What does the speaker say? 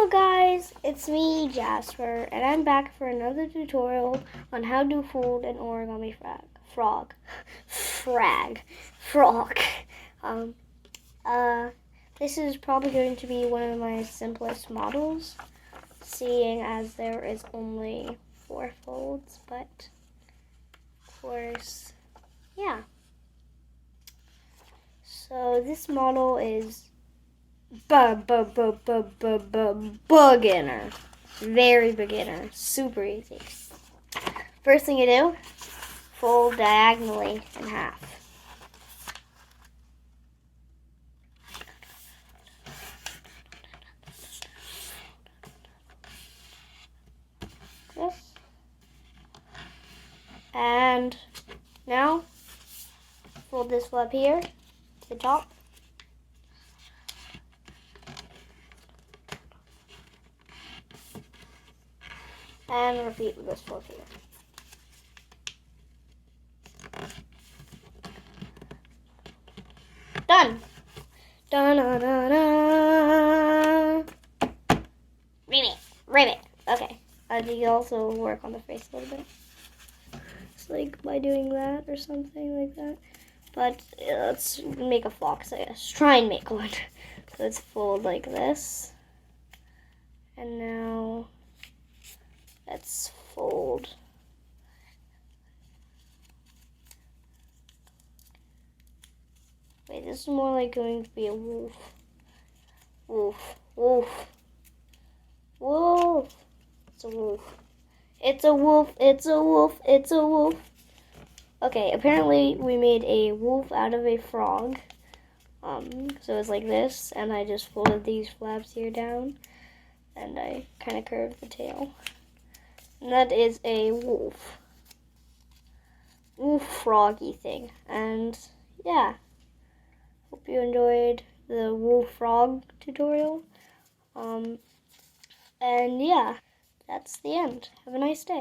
Hello guys, it's me, Jasper, and I'm back for another tutorial on how to fold an origami frog. This is probably going to be one of my simplest models, seeing as there is only 4 folds, but of course, yeah. So this model is beginner. Very beginner. Super easy. First thing you do, fold diagonally in half. This. And now, fold this flap here to the top. And repeat with this flip here. Done. Ribbit. Okay. You can also work on the face a little bit. It's like by doing that or something like that. But let's make a fox, I guess. Try and make one. So let's fold like this. And now let's fold. Wait, this is more like going to be a wolf. Wolf. It's a wolf. It's a wolf. It's a wolf. It's a wolf. Okay, apparently we made a wolf out of a frog. So it's like this, and I just folded these flaps here down, and I kind of curved the tail. And that is a wolf froggy thing. And yeah, hope you enjoyed the wolf frog tutorial. And yeah, that's the end. Have a nice day.